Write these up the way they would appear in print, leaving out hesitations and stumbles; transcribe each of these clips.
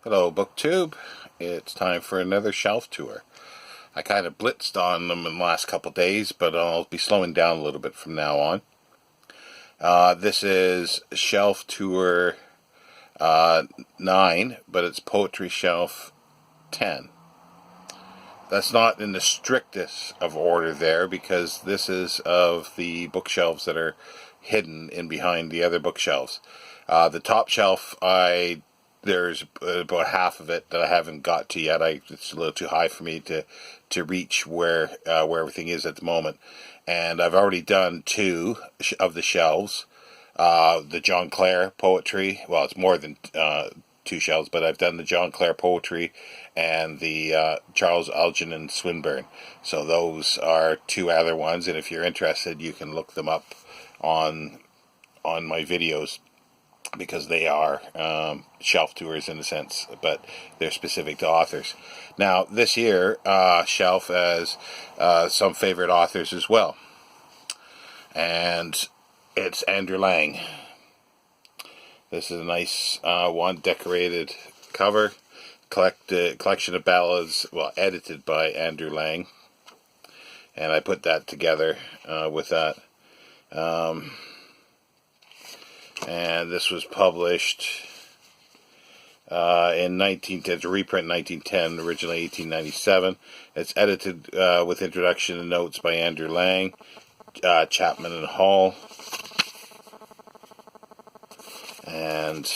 Hello, BookTube. It's time for another shelf tour. I kind of blitzed on them in the last couple days, but I'll be slowing down a little bit from now on. This is shelf tour 9, but it's poetry shelf 10. That's not in the strictest of order there, because this is of the bookshelves that are hidden in behind the other bookshelves. The top shelf, there's about half of it that I haven't got to yet. It's a little too high for me to reach where everything is at the moment. And I've already done 2 of the shelves. The John Clare poetry. Well, it's more than 2 shelves, but I've done the John Clare poetry and the Charles Algernon Swinburne. So those are 2 other ones, and if you're interested, you can look them up on my videos, because they are shelf tours in a sense, but they're specific to authors. Now, this year, shelf has some favorite authors as well. And it's Andrew Lang. This is a nice one, decorated cover, collection of ballads, well, edited by Andrew Lang. And I put that together with that. And this was published in 1910, it's a reprint in 1910, originally 1897. It's edited with introduction and notes by Andrew Lang, Chapman and Hall. And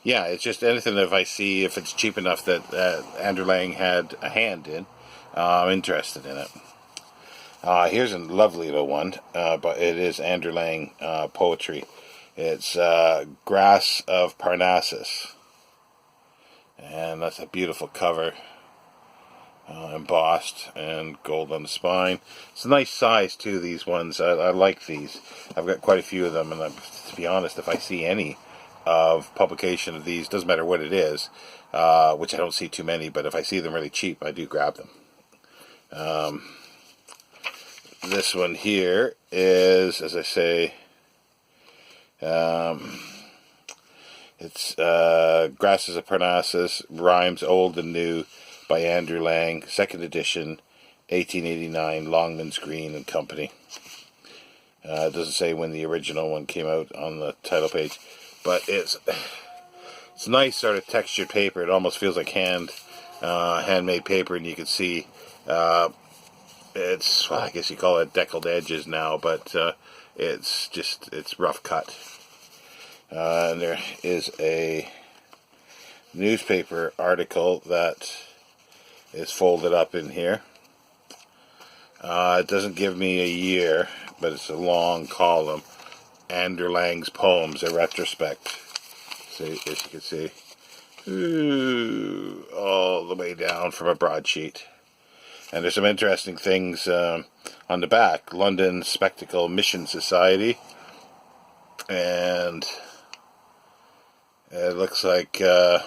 yeah, it's just anything if I see, if it's cheap enough that Andrew Lang had a hand in, I'm interested in it. Here's a lovely little one, but it is Andrew Lang poetry. It's Grass of Parnassus, and that's a beautiful cover, embossed and gold on the spine. It's a nice size too, these ones. I like these. I've got quite a few of them, and to be honest, if I see any of publication of these, doesn't matter what it is, which I don't see too many, but if I see them really cheap, I do grab them. This one here is, as I say, it's Grasses of Parnassus, Rhymes Old and New by Andrew Lang, 2nd edition, 1889, Longman's Green and Company. It doesn't say when the original one came out on the title page, but it's nice sort of textured paper. It almost feels like handmade paper, and you can see it's, well, I guess you call it deckled edges now, but it's rough cut. And there is a newspaper article that is folded up in here. It doesn't give me a year, but it's a long column. Andrew Lang's Poems, a retrospect. See, as you can see, all the way down from a broadsheet. And there's some interesting things on the back. London Spectacle Mission Society. And it looks like, not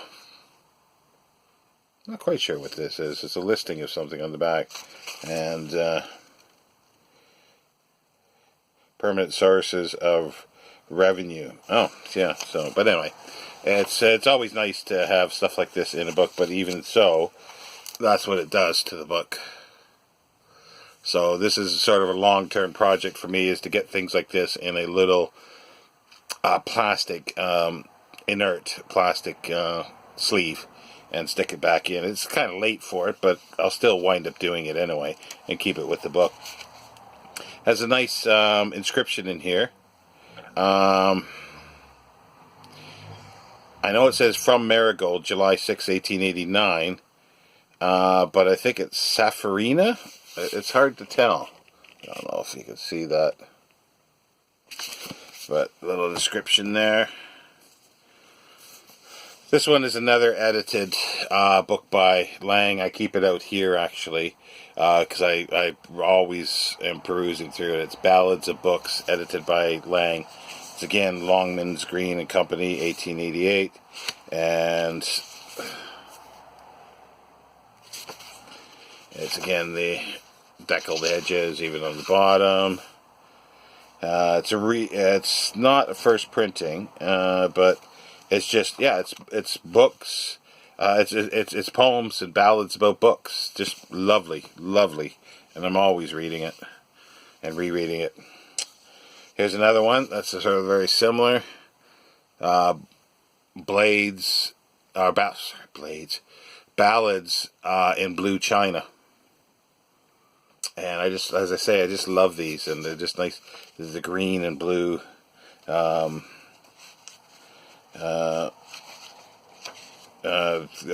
quite sure what this is. It's a listing of something on the back. And permanent sources of revenue. Oh, yeah. So, but anyway, it's always nice to have stuff like this in a book, but even so, that's what it does to the book. So this is sort of a long-term project for me, is to get things like this in a little plastic, inert plastic sleeve and stick it back in. It's kind of late for it, but I'll still wind up doing it anyway and keep it with the book. Has a nice inscription in here. I know it says from Marigold, July 6, 1889, but I think it's Safarina. It's hard to tell. I don't know if you can see that. But a little description there. This one is another edited book by Lang. I keep it out here, actually, because I always am perusing through it. It's Ballads of Books, edited by Lang. It's, again, Longman's Green and Company, 1888. And it's, again, the deckled edges, even on the bottom. It's not a first printing, but It's just, yeah, it's books. It's poems and ballads about books. Just lovely, lovely. And I'm always reading it and rereading it. Here's another one that's sort of very similar. Blades, ballads in blue china. And I just, as I say, I just love these, and they're just nice. There's the green and blue.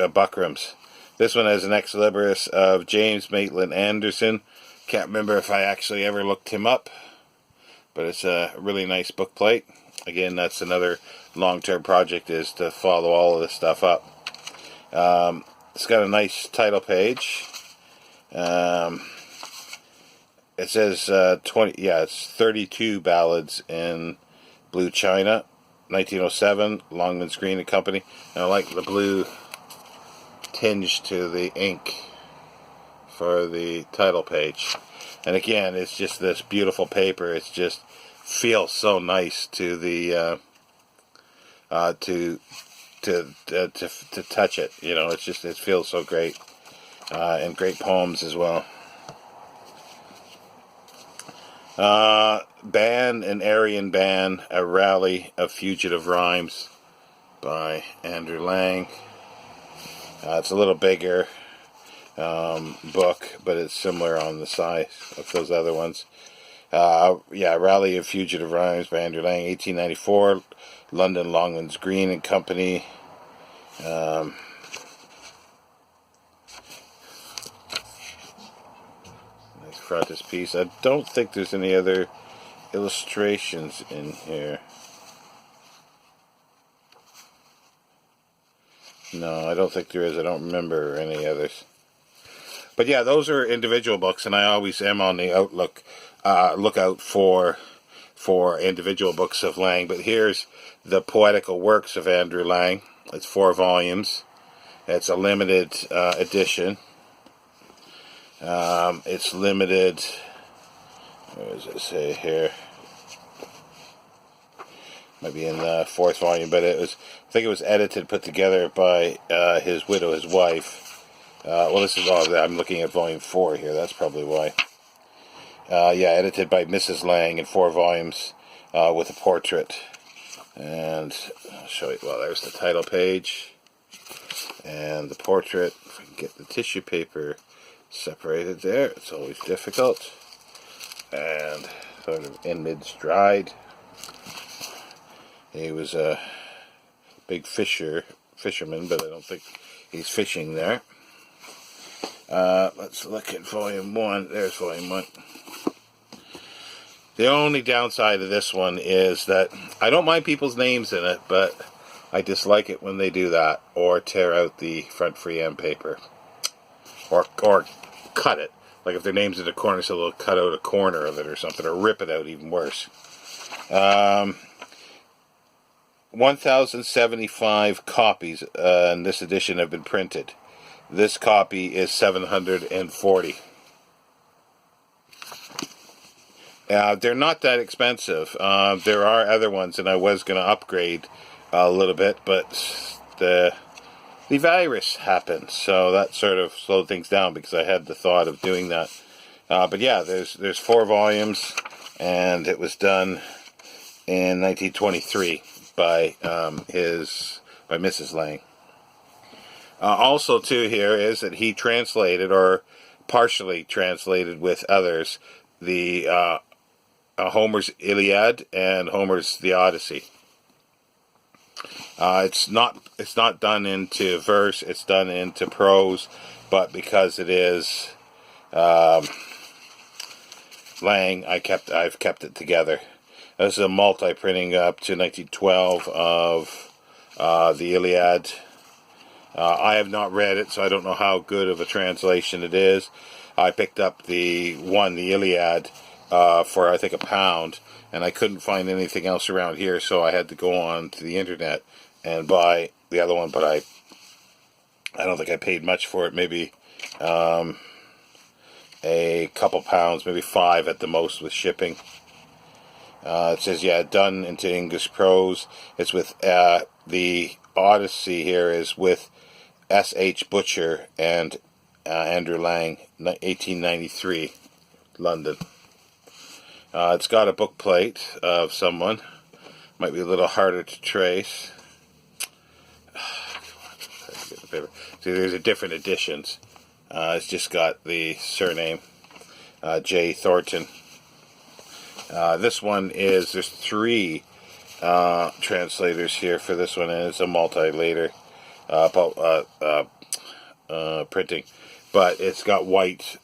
Buckrams. This one has an ex libris of James Maitland Anderson. Can't remember if I actually ever looked him up, but it's a really nice book plate. Again, that's another long-term project, is to follow all of this stuff up. It's got a nice title page. It says 20. Yeah, it's 32 ballads in blue china, 1907, Longmans Green and Company. And I like the blue tinge to the ink for the title page. And again, it's just this beautiful paper. It's just feels so nice to the to touch it. You know, it's just, it feels so great, and great poems as well. Ban and Aryan Ban, A Rally of Fugitive Rhymes by Andrew Lang. It's a little bigger book, but it's similar on the size of those other ones. Yeah, Rally of Fugitive Rhymes by Andrew Lang, 1894, London, Longmans Green and Company. Nice frontispiece. I don't think there's any other illustrations in here. No, I don't think there is. I don't remember any others. But yeah, those are individual books, and I always am on the lookout for individual books of Lang. But here's the Poetical Works of Andrew Lang. It's 4 volumes. It's a limited edition. It's limited. What does it say here? Might be in the 4th volume, but I think it was edited, put together by his widow, his wife. Well, this is all. I'm looking at volume 4 here. That's probably why. Yeah, edited by Mrs. Lang in 4 volumes with a portrait. And I'll show you. Well, there's the title page and the portrait. If I can get the tissue paper separated there, it's always difficult. And sort of image dried. He was a big fisherman, but I don't think he's fishing there. Let's look at volume 1. There's volume 1. The only downside of this one is that I don't mind people's names in it, but I dislike it when they do that, or tear out the front free end paper, or cut it. Like if their name's in the corner, so they'll cut out a corner of it or something, or rip it out, even worse. 1,075 copies in this edition have been printed. This copy is 740. They're not that expensive. There are other ones, and I was going to upgrade a little bit, but the virus happened, so that sort of slowed things down because I had the thought of doing that. But yeah, there's 4 volumes, and it was done in 1923 by Mrs. Lang. Also, too, here is that he translated, or partially translated with others, the Homer's Iliad and Homer's The Odyssey. It's not done into verse; it's done into prose, but because it is Lang, I've kept it together. This is a multi-printing up to 1912 of the Iliad. I have not read it, so I don't know how good of a translation it is. I picked up the Iliad, for I think £1, and I couldn't find anything else around here, so I had to go on to the internet and buy the other one. But I don't think I paid much for it. Maybe a couple pounds, maybe 5 at the most with shipping. It says, yeah, done into English prose. It's with the Odyssey here is with S.H. Butcher and Andrew Lang, 1893, London. It's got a book plate of someone. Might be a little harder to trace. See, there's different editions. It's just got the surname, J. Thornton. This one there's 3 translators here for this one, and it's a multi-later printing. But it's got white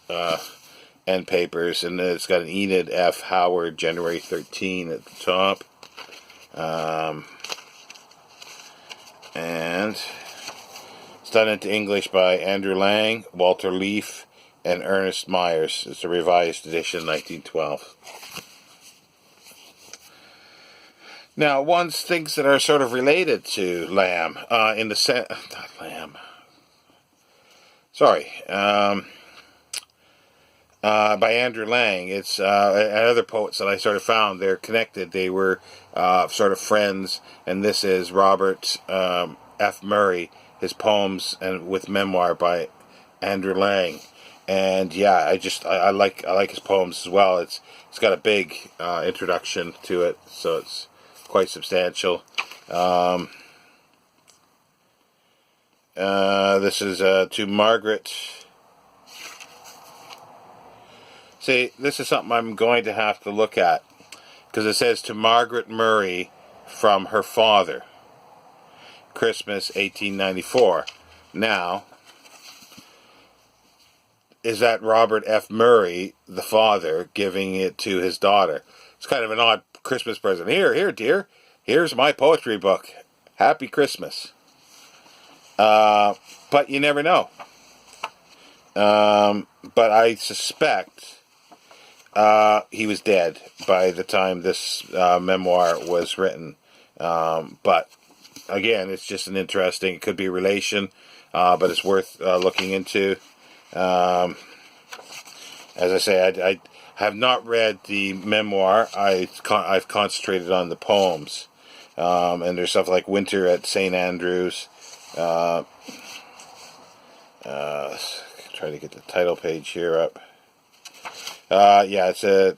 end papers, and it's got an Enid F. Howard, January 13 at the top. And it's done into English by Andrew Lang, Walter Leaf, and Ernest Myers. It's a revised edition, 1912. Now, things that are sort of related to Lamb, in the not Lamb. Sorry, by Andrew Lang. It's other poets that I sort of found. They're connected. They were sort of friends, and this is Robert F. Murray, his poems and with memoir by Andrew Lang. And yeah, I like his poems as well. It's got a big introduction to it, so it's quite substantial. This is to Margaret. See, this is something I'm going to have to look at, because it says to Margaret Murray from her father, Christmas 1894. Now, is that Robert F. Murray, the father, giving it to his daughter? It's kind of an odd Christmas present. Here, dear. Here's my poetry book. Happy Christmas. But you never know. But I suspect he was dead by the time this memoir was written. But again, it's just it could be a relation, but it's worth looking into. As I say, I have not read the memoir. I've concentrated on the poems. And there's stuff like Winter at St. Andrews. Try to get the title page here up. Yeah, it's a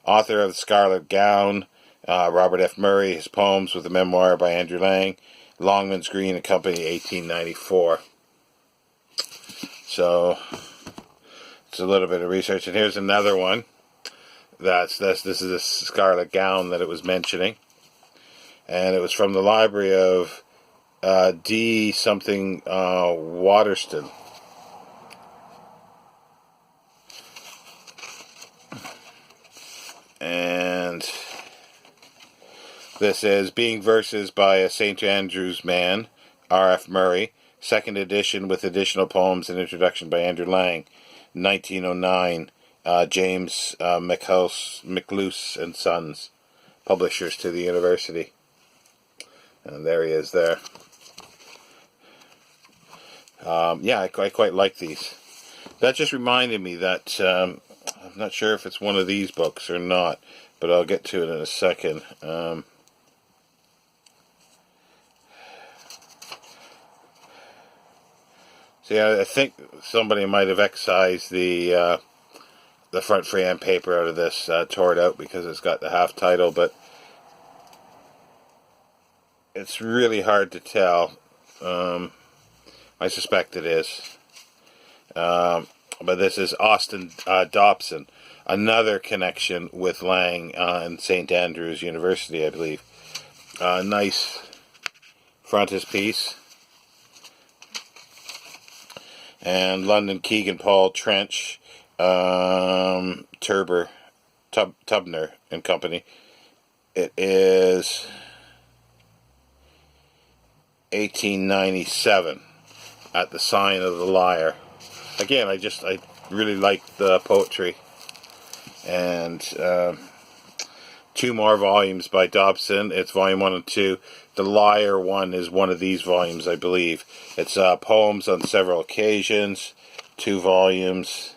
author of The Scarlet Gown, Robert F. Murray, his poems with a memoir by Andrew Lang, Longman's Green and Company, 1894. So it's a little bit of research, and here's another one. This is a Scarlet Gown that it was mentioning, and it was from the library of D. something Waterston. And this is Being Verses by a St. Andrew's Man, R.F. Murray, second edition with additional poems and introduction by Andrew Lang, 1909, James McLuce and Sons, publishers to the university. And there he is there. Yeah, I quite like these. That just reminded me that I'm not sure if it's one of these books or not, but I'll get to it in a second. See, I think somebody might have excised the front freehand paper out of this, tore it out because it's got the half title, but it's really hard to tell. I suspect it is. But this is Austin Dobson, another connection with Lang and St. Andrews University, I believe. Nice frontispiece. And London Keegan Paul Trench, Tubner and Company. It is 1897 at the Sign of the Lyre. Again, I really like the poetry. And 2 more volumes by Dobson. It's volume 1 and 2. The Lyre one is one of these volumes, I believe. It's poems on several occasions. 2 volumes.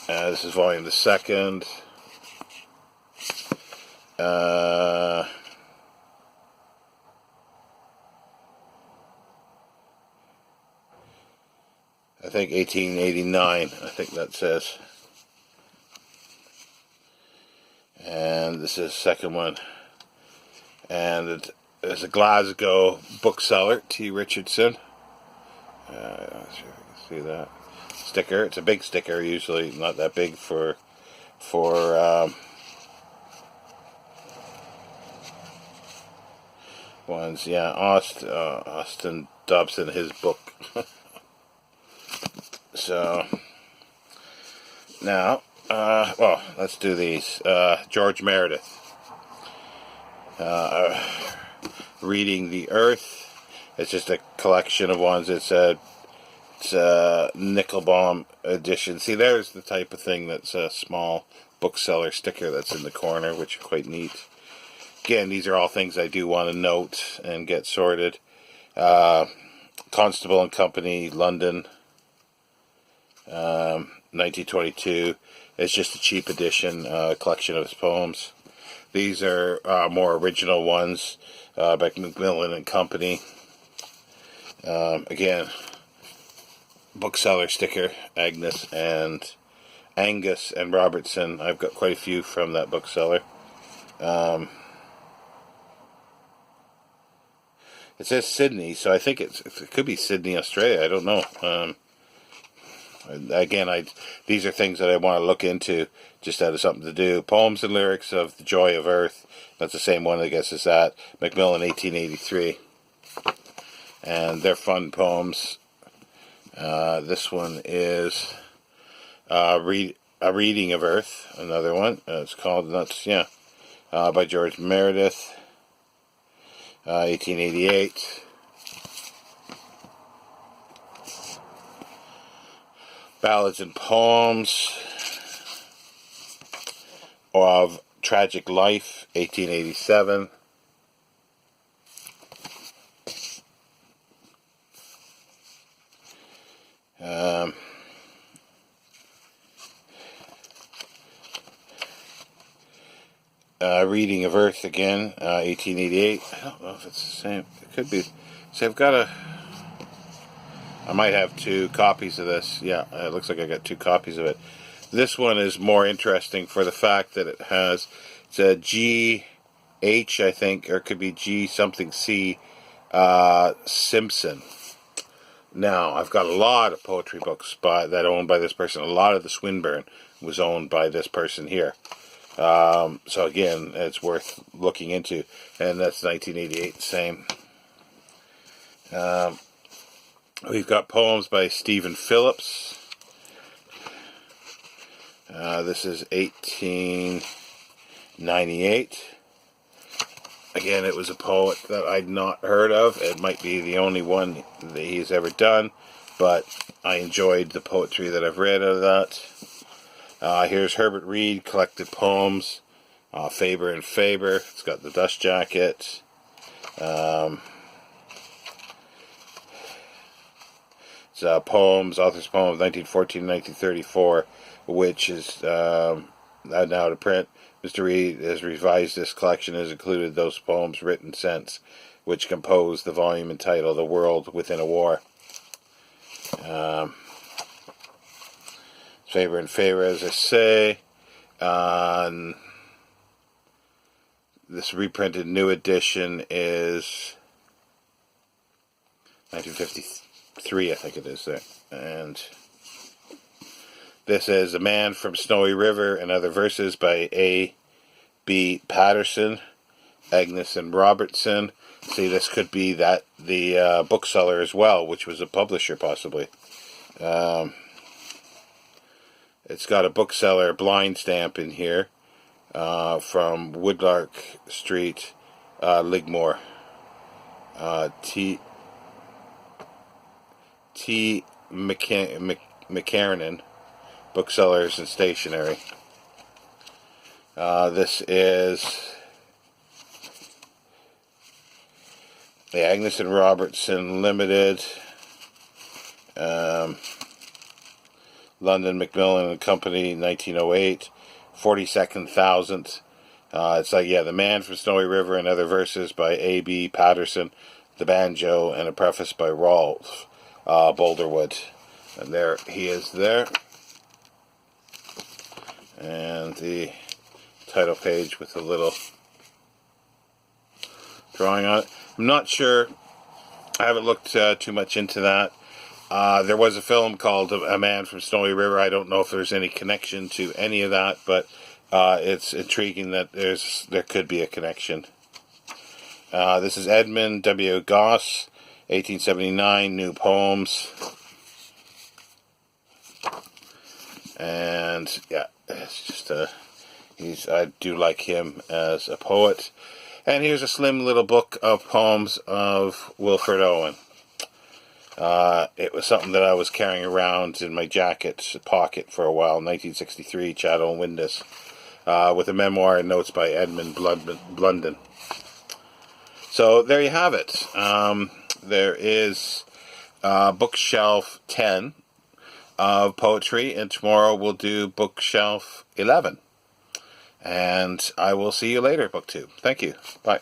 This is volume the 2nd. I think 1889, I think that says. And this is the second one. And there's a Glasgow bookseller, T. Richardson. Let's see if I can see that sticker. It's a big sticker, usually not that big for ones. Yeah, Austin Dobson, his book. So now, well, let's do these. George Meredith, Reading the Earth. It's just a collection of ones. It's a Nickelbaum edition. See, there's the type of thing that's a small bookseller sticker that's in the corner, which is quite neat. Again, these are all things I do want to note and get sorted. Constable and Company, London, 1922. It's just a cheap edition, collection of his poems. These are more original ones by Macmillan and Company. Again, bookseller sticker, Angus and Robertson. I've got quite a few from that bookseller. It says Sydney, so I think it could be Sydney, Australia. I don't know. Again, these are things that I want to look into just out of something to do. Poems and Lyrics of the Joy of Earth. That's the same one, I guess, as that. Macmillan, 1883. And they're fun poems. This one is A Reading of Earth, another one. It's called, by George Meredith, 1888. Ballads and Poems of Tragic Life, 1887. Reading of Earth again, 1888. I don't know if it's the same. It could be. See, I might have 2 copies of this. Yeah, it looks like I got 2 copies of it. This one is more interesting for the fact that it's a G.H., I think, or it could be G something C, Simpson. Now, I've got a lot of poetry books that are owned by this person. A lot of the Swinburne was owned by this person here. So again, it's worth looking into. And that's 1988, same. We've got poems by Stephen Phillips. This is 1898. Again, it was a poet that I'd not heard of. It might be the only one that he's ever done, but I enjoyed the poetry that I've read out of that. Here's Herbert Reed, Collected Poems, Faber and Faber. It's got the dust jacket. It's author's poem of 1914-1934, which is now out of print. Mr. Reed has revised this collection and has included those poems written since, which compose the volume entitled The World Within a War. Faber and Faber, as I say. This reprinted new edition is 1953, I think it is there. And this is A Man from Snowy River and Other Verses by A. B. Patterson, Angus and Robertson. See, this could be the bookseller as well, which was a publisher possibly. It's got a bookseller blind stamp in here from Woodlark Street, Ligmore. T. McCarran, Booksellers and Stationery. This is the Angus and Robertson Limited, London, Macmillan and Company, 1908, 42nd thousandth, It's like, yeah, The Man from Snowy River and Other Verses by A.B. Patterson, the banjo, and a preface by Rolf Boulderwood. And there he is there. And the title page with a little drawing on it. I'm not sure. I haven't looked too much into that. There was a film called A Man from Snowy River. I don't know if there's any connection to any of that, but it's intriguing that there could be a connection. This is Edmund W. Goss, 1879, New Poems. And yeah, it's just I do like him as a poet. And here's a slim little book of poems of Wilfred Owen. It was something that I was carrying around in my jacket pocket for a while, 1963, Chattel and Windus, with a memoir and notes by Edmund Blunden. So there you have it. There is bookshelf 10 of poetry, and tomorrow we'll do bookshelf 11. And I will see you later, book 2. Thank you. Bye.